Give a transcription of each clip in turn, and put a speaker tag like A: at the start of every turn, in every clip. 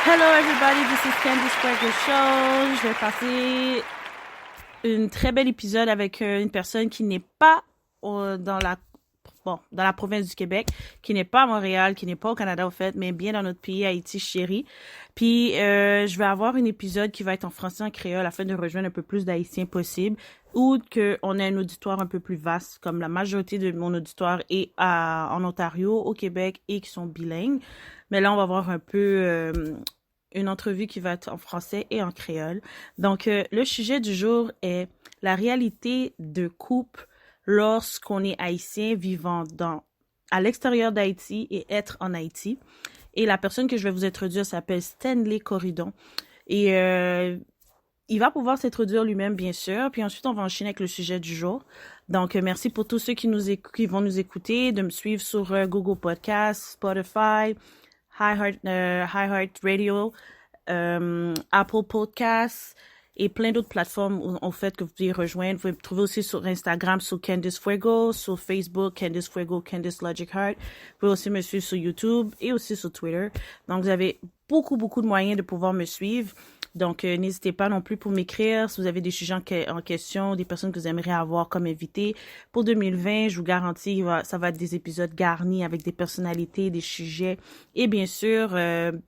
A: Hello everybody, this is Candice Fuego Show. Je vais passer un très bel épisode avec une personne qui n'est pas dans la province du Québec, qui n'est pas à Montréal, qui n'est pas au Canada au fait, mais bien dans notre pays, Haïti chéri. Puis je vais avoir un épisode qui va être en français, en créole, afin de rejoindre un peu plus d'Haïtiens possible, ou qu'on ait un auditoire un peu plus vaste, comme la majorité de mon auditoire est en Ontario, au Québec, et qui sont bilingues. Mais là, on va voir un peu une entrevue qui va être en français et en créole. Donc, le sujet du jour est la réalité de couple lorsqu'on est haïtien vivant à l'extérieur d'Haïti et être en Haïti. Et la personne que je vais vous introduire s'appelle Stanley Corridon. Et il va pouvoir s'introduire lui-même, bien sûr. Puis ensuite, on va enchaîner avec le sujet du jour. Donc, merci pour tous ceux qui vont nous écouter, de me suivre sur Google Podcasts, Spotify, iHeart Radio, Apple Podcasts et plein d'autres plateformes en fait que vous pouvez rejoindre. Vous pouvez me trouver aussi sur Instagram sur Candice Fuego, sur Facebook Candice Fuego, Candice Logic Heart. Vous pouvez aussi me suivre sur YouTube et aussi sur Twitter. Donc vous avez beaucoup de moyens de pouvoir me suivre. Donc, n'hésitez pas non plus pour m'écrire si vous avez des sujets en question, des personnes que vous aimeriez avoir comme invités. Pour 2020, je vous garantis, ça va être des épisodes garnis avec des personnalités, des sujets et bien sûr,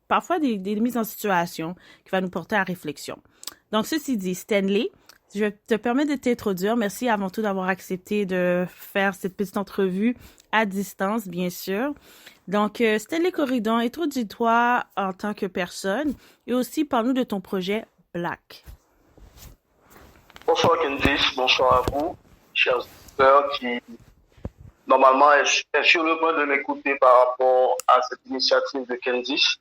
A: parfois des mises en situation qui va nous porter à réflexion. Donc, ceci dit, Stanley, je vais te permettre de t'introduire. Merci avant tout d'avoir accepté de faire cette petite entrevue à distance, bien sûr. Donc, Stanley Corridon, introduis-toi en tant que personne et aussi parle-nous de ton projet Black.
B: Bonsoir Candice, bonsoir à vous, chers auditeurs qui normalement est sur le point de m'écouter par rapport à cette initiative de Candice,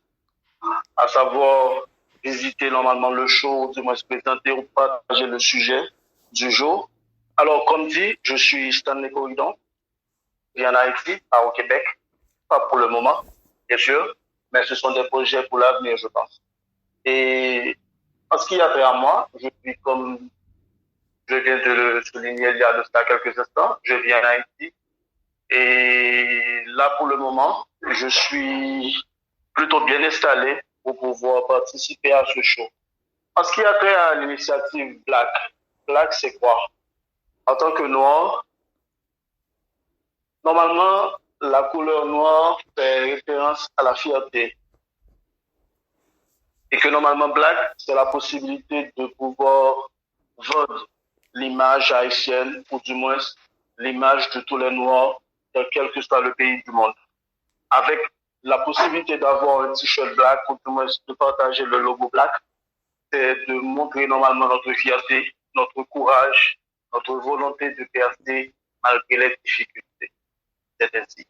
B: à savoir visiter normalement le show, du moins se présenter ou partager le sujet du jour. Alors, comme dit, je suis Stanley Corridon, je vis en Haïti, pas au Québec, pas pour le moment, bien sûr, mais ce sont des projets pour l'avenir, je pense. Et en ce qui a fait à moi, je suis comme je viens de le souligner il y a de cela quelques instants. Je viens en Haïti. Et là, pour le moment, je suis plutôt bien installé pour pouvoir participer à ce show. En ce qui a trait à l'initiative Black, Black, c'est quoi? En tant que noir, normalement, la couleur noire fait référence à la fierté. Et que normalement, Black, c'est la possibilité de pouvoir vendre l'image haïtienne, ou du moins l'image de tous les Noirs, dans quel que soit le pays du monde. Avec la possibilité d'avoir un t-shirt black, ou du moins de partager le logo black, c'est de montrer normalement notre fierté, notre courage, notre volonté de percer malgré les difficultés. C'est ainsi.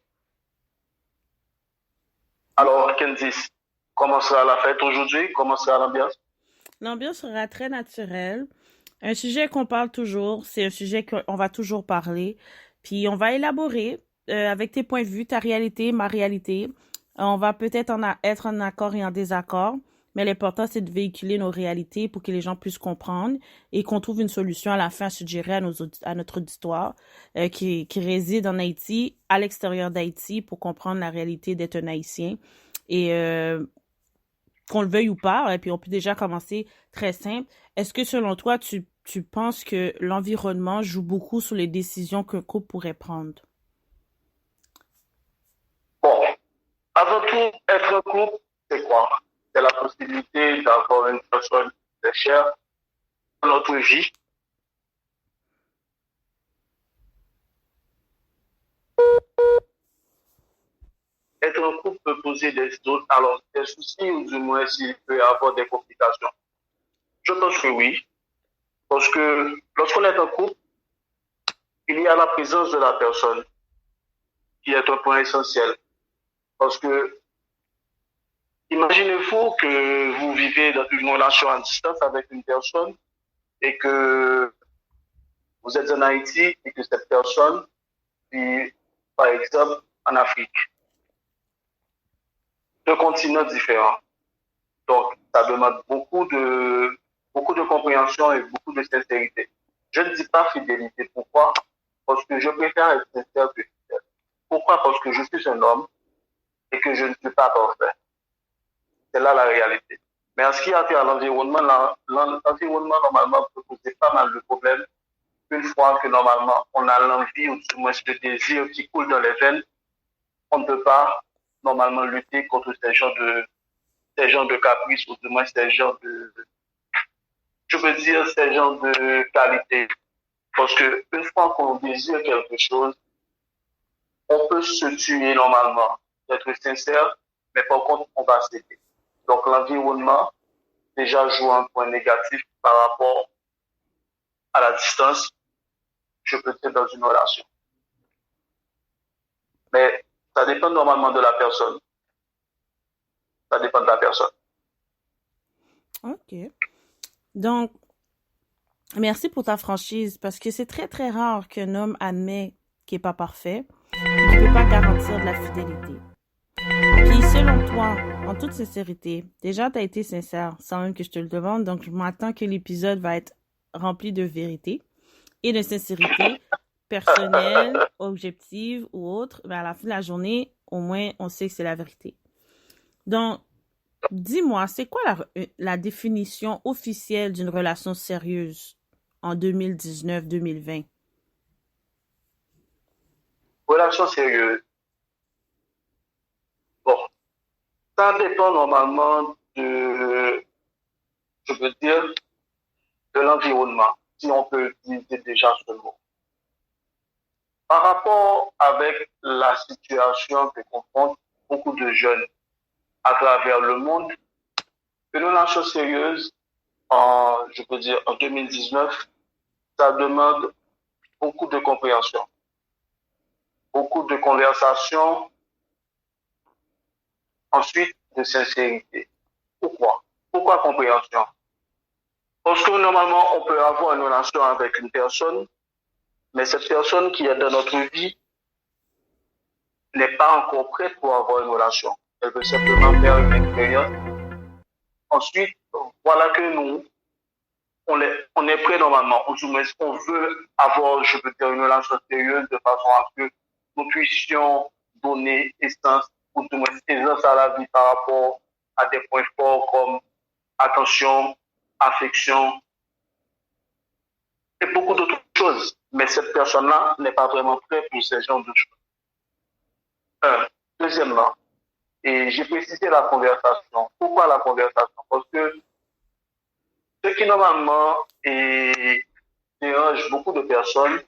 B: Alors, Candice, comment sera la fête aujourd'hui? Comment sera l'ambiance?
A: L'ambiance sera très naturelle. Un sujet qu'on parle toujours, c'est un sujet qu'on va toujours parler. Puis on va élaborer avec tes points de vue, ta réalité, ma réalité. On va peut-être être en accord et en désaccord, mais l'important, c'est de véhiculer nos réalités pour que les gens puissent comprendre et qu'on trouve une solution à la fin suggérée à notre auditoire qui réside en Haïti, à l'extérieur d'Haïti, pour comprendre la réalité d'être un Haïtien. Et qu'on le veuille ou pas, et puis on peut déjà commencer très simple. Est-ce que selon toi, tu penses que l'environnement joue beaucoup sur les décisions qu'un couple pourrait prendre?
B: Bon, avant tout, être un couple, c'est quoi? C'est la possibilité d'avoir une personne très chère dans notre vie. Être un couple peut poser alors, des soucis ou du moins s'il peut y avoir des complications. Je pense que oui, parce que lorsqu'on est un couple, il y a la présence de la personne qui est un point essentiel. Parce que imaginez-vous que vous vivez dans une relation à distance avec une personne et que vous êtes en Haïti et que cette personne vit, par exemple, en Afrique, deux continents différents. Donc, ça demande beaucoup de compréhension et beaucoup de sincérité. Je ne dis pas fidélité. Pourquoi? Parce que je préfère être sincère que fidèle. Pourquoi? Parce que je suis un homme et que je ne suis pas parfait. C'est là la réalité. Mais en ce qui a trait à l'environnement, l'environnement, normalement, peut poser pas mal de problèmes. Une fois que, normalement, on a l'envie ou du moins le désir qui coule dans les veines, on ne peut pas, normalement, lutter contre ces genres de caprices ou du moins ces genres de, je veux dire, ces genres de qualités. Parce que une fois qu'on désire quelque chose, on peut se tuer normalement, d'être sincère, mais par contre, on va céder. Donc, l'environnement, déjà, joue un point négatif par rapport à la distance, je peux dire, dans une relation. Mais ça dépend normalement de la personne. Ça dépend de la personne.
A: OK. Donc, merci pour ta franchise, parce que c'est très, très rare qu'un homme admet qu'il n'est pas parfait et qu'il ne peut pas garantir de la fidélité. Puis, selon toi, en toute sincérité, déjà, tu as été sincère sans même que je te le demande, donc je m'attends que l'épisode va être rempli de vérité et de sincérité personnelle, objective ou autre. Mais à la fin de la journée, au moins, on sait que c'est la vérité. Donc, dis-moi, c'est quoi la définition officielle d'une relation sérieuse en 2019-2020?
B: Relation sérieuse. Bon, ça dépend normalement de, je veux dire, de l'environnement, si on peut utiliser déjà ce mot. Par rapport avec la situation que confrontent beaucoup de jeunes à travers le monde, une relation sérieuse, je peux dire, en 2019, ça demande beaucoup de compréhension, beaucoup de conversation, ensuite de sincérité. Pourquoi? Pourquoi compréhension? Parce que normalement, on peut avoir une relation avec une personne, mais cette personne qui est dans notre vie n'est pas encore prête pour avoir une relation. Elle veut simplement faire une expérience. Ensuite, voilà que nous, on est prêt normalement. On veut avoir, je veux dire, une relation sérieuse de façon à ce que nous puissions donner essence, ou du moins essence à la vie par rapport à des points forts comme attention, affection et beaucoup d'autres choses. Mais cette personne-là n'est pas vraiment prête pour ces genres de choses. Deuxièmement, et j'ai précisé la conversation. Pourquoi la conversation? Parce que ce qui normalement dérange beaucoup de personnes,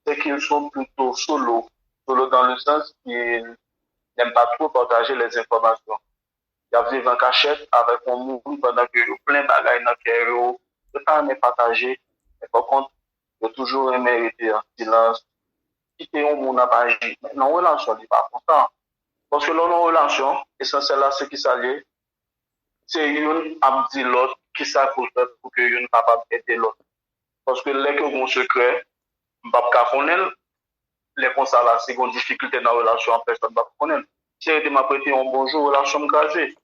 B: c'est qu'ils sont plutôt solo. Solo dans le sens qu'ils n'aiment pas trop partager les informations. Il y a vivre en cachette avec un monde pendant que plein de bagailles dans le le temps n'est partagé. Mais par contre, il y a toujours aimer rester en silence. Quitter un monde à pas agir. Mais non, relation, n'est pas content. Parce que dans nos relations, essentiellement, ce qui s'allie, c'est une a dit l'autre qui s'accorde pour que une capable d'aider l'autre. Parce que les que mon secret, m'pas ka connaître, les comme ça là, c'est une difficulté dans la relation en personne pas connaître. Si elle m'a prêté un bonjour, relation m'crasée.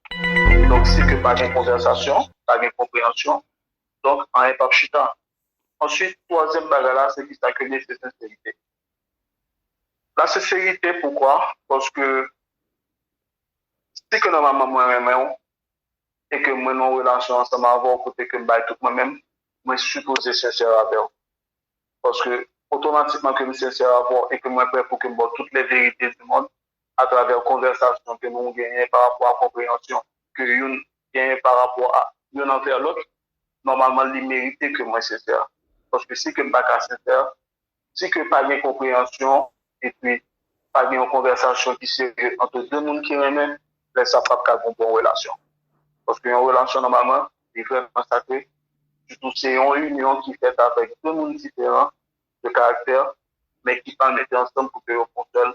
B: Donc c'est que pas de conversation, pas de compréhension. Donc en est pas chita. Ensuite, troisième bagarre là, c'est qui s'accueille c'est sincérité. La sincérité, pourquoi? Parce que c'est que normalement moi-même et que moi non relation ensemble avoir côté que bail tout moi-même, moi supposé sincère avec. Parce que automatiquement que je suis sincère avec et que moi prêt pour que je donne toutes les vérités du monde à travers la conversation que nous gagnons par rapport à la compréhension que nous gagnons par rapport à l'un envers l'autre, normalement, il mérite que moi sincère. Parce que si que je ne suis pas sincère, si que pas de compréhension et puis pas de conversation qui se entre deux mondes qui remettent, là, ça ne peut pas avoir une bonne relation. Parce qu'une relation, normalement, est vraiment sacrée. Surtout, c'est une union qui fait avec deux mondes différents de caractère, mais qui pas mettre ensemble pour que vous font seul.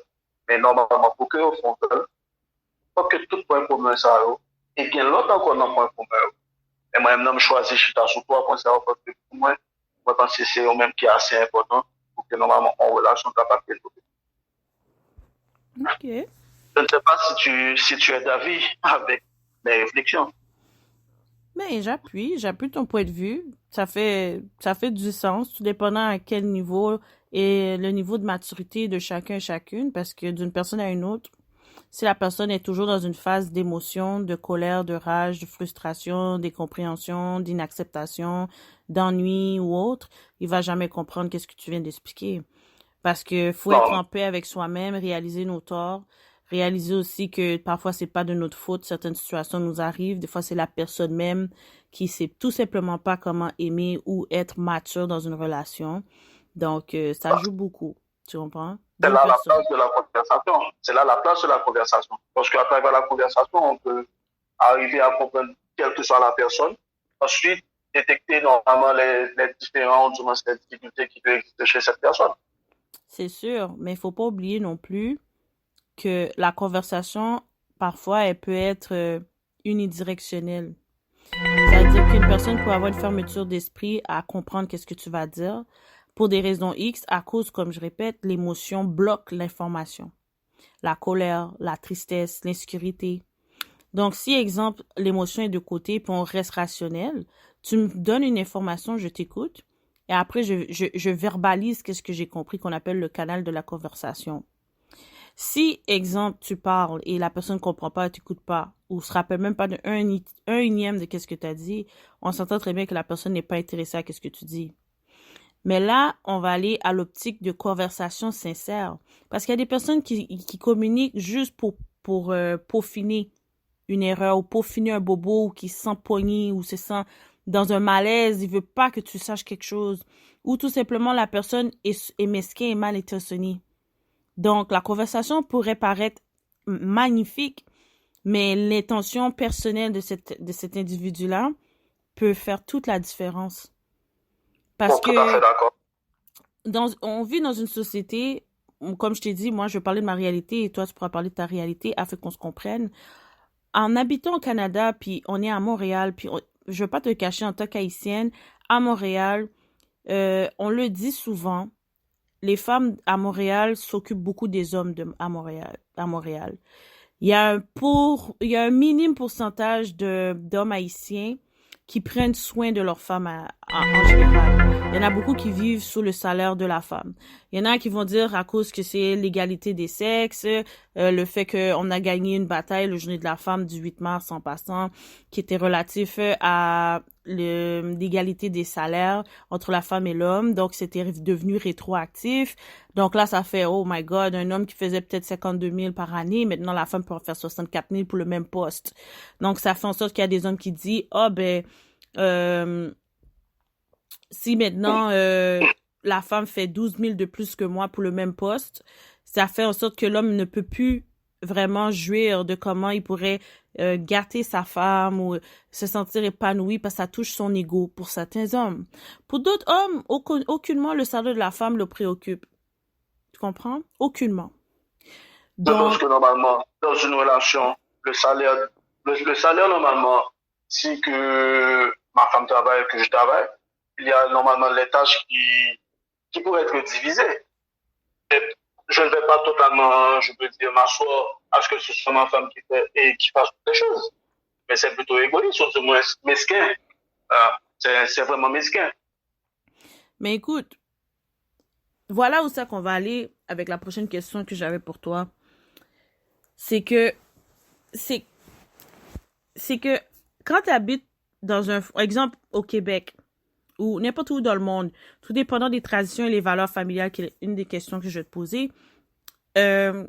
B: Mais normalement, pour que vous font seul, il faut que tout point commun ça, et bien l'autre encore dans point commun. Et moi-même, je choisis chita sur trois points ça, parce que pour moi, je pense que c'est eux même qui est assez important pour que normalement, en relation, capable de développer.
A: OK.
B: Je ne sais pas si tu es d'avis avec mes réflexions.
A: Ben, j'appuie ton point de vue. Ça fait du sens, tout dépendant à quel niveau et le niveau de maturité de chacun et chacune, parce que d'une personne à une autre, Si la personne est toujours dans une phase d'émotion, de colère, de rage, de frustration, d'incompréhension, d'inacceptation, d'ennui ou autre, il va jamais comprendre qu'est-ce que tu viens d'expliquer. Parce que faut être
B: Non,
A: en paix avec soi-même, réaliser nos torts, réaliser aussi que parfois c'est pas de notre faute, certaines situations nous arrivent, des fois c'est la personne même qui sait tout simplement pas comment aimer ou être mature dans une relation. Donc ça joue beaucoup, tu comprends?
B: c'est
A: D'une
B: là la
A: personne.
B: place de la conversation. C'est là la place de la conversation. Parce qu'à travers la conversation, on peut arriver à comprendre quelle que soit la personne. Ensuite, détecter normalement les différents, du moins les difficultés qui peuvent exister chez cette personne.
A: C'est sûr, mais il faut pas oublier non plus que la conversation, parfois, elle peut être unidirectionnelle. Ça veut dire qu'une personne peut avoir une fermeture d'esprit à comprendre qu'est-ce que tu vas dire pour des raisons X à cause, comme je répète, l'émotion bloque l'information. La colère, la tristesse, l'insécurité. Donc, si, exemple, l'émotion est de côté puis on reste rationnel, tu me donnes une information, je t'écoute et après, je verbalise qu'est-ce que j'ai compris qu'on appelle le canal de la conversation. Si, exemple, tu parles et la personne ne comprend pas, t'écoute pas, ou se rappelle même pas un unième de qu'est-ce que tu as dit, on s'entend très bien que la personne n'est pas intéressée à qu'est-ce que tu dis. Mais là, on va aller à l'optique de conversation sincère. Parce qu'il y a des personnes qui communiquent juste pour peaufiner une erreur ou peaufiner un bobo ou qui se sent pogné ou se sent dans un malaise, il veut pas que tu saches quelque chose. Ou tout simplement la personne est mesquin et mal intentionnée. Donc, la conversation pourrait paraître magnifique, mais l'intention personnelle de cet individu-là peut faire toute la différence.
B: Bon,
A: Parce
B: tout à fait
A: que
B: d'accord.
A: on vit dans une société, comme je t'ai dit, moi je vais parler de ma réalité et toi tu pourras parler de ta réalité afin qu'on se comprenne. En habitant au Canada, puis on est à Montréal, puis je ne vais pas te cacher en tant qu'haïtienne, à Montréal, on le dit souvent, les femmes à Montréal s'occupent beaucoup des hommes à Montréal. Il y a un minime pourcentage d'hommes haïtiens qui prennent soin de leurs femmes en général. Il y en a beaucoup qui vivent sous le salaire de la femme. Il y en a qui vont dire à cause que c'est l'égalité des sexes, le fait qu'on a gagné une bataille le journée de la femme du 8 mars en passant, qui était relatif à l'égalité des salaires entre la femme et l'homme. Donc, c'était devenu rétroactif. Donc là, ça fait, oh my God, un homme qui faisait peut-être 52 000 par année, maintenant la femme peut en faire 64 000 pour le même poste. Donc, ça fait en sorte qu'il y a des hommes qui disent, oh ben, euh, si maintenant la femme fait 12 000 de plus que moi pour le même poste, ça fait en sorte que l'homme ne peut plus vraiment jouir de comment il pourrait gâter sa femme ou se sentir épanoui parce que ça touche son ego pour certains hommes. Pour d'autres hommes, aucunement le salaire de la femme le préoccupe. Tu comprends? Aucunement.
B: Je pense
A: Donc,
B: que normalement, dans une relation, le salaire normalement, si que ma femme travaille, que je travaille, il y a normalement les tâches qui pourraient être divisées. Et je ne vais pas totalement, je peux dire, m'asseoir à ce que ce soit ma femme qui fait et qui fasse toutes les choses. Mais c'est plutôt égoïste, ou du moins mesquin. C'est vraiment mesquin.
A: mais écoute, voilà où ça qu'on va aller avec la prochaine question que j'avais pour toi. C'est que, c'est, c'est que quand tu habites dans un, exemple, au Québec, ou n'importe où dans le monde, tout dépendant des traditions et les valeurs familiales, qui est une des questions que je vais te poser, euh,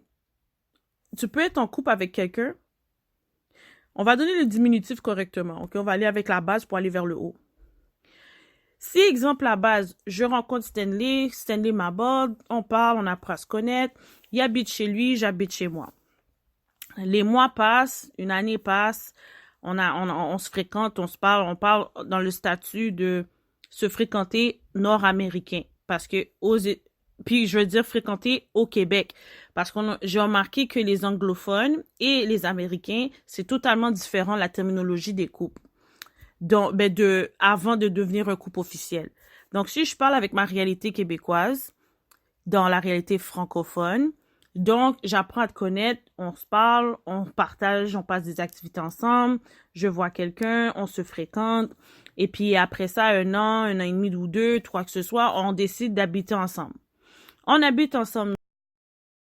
A: tu peux être en couple avec quelqu'un. On va donner le diminutif correctement, ok? On va aller avec la base pour aller vers le haut. Si, exemple, la base, je rencontre Stanley m'aborde, on parle, on apprend à se connaître, il habite chez lui, j'habite chez moi. Les mois passent, une année passe, on se fréquente, on parle dans le statut de se fréquenter nord-américain. Parce que puis je veux dire fréquenter au Québec. Parce que j'ai remarqué que les anglophones et les Américains, c'est totalement différent la terminologie des couples. Donc, avant de devenir un couple officiel. Donc, si je parle avec ma réalité québécoise, dans la réalité francophone, donc, j'apprends à te connaître, on se parle, on partage, on passe des activités ensemble, je vois quelqu'un, on se fréquente, et puis après ça, un an et demi ou deux, trois que ce soit, on décide d'habiter ensemble. On habite ensemble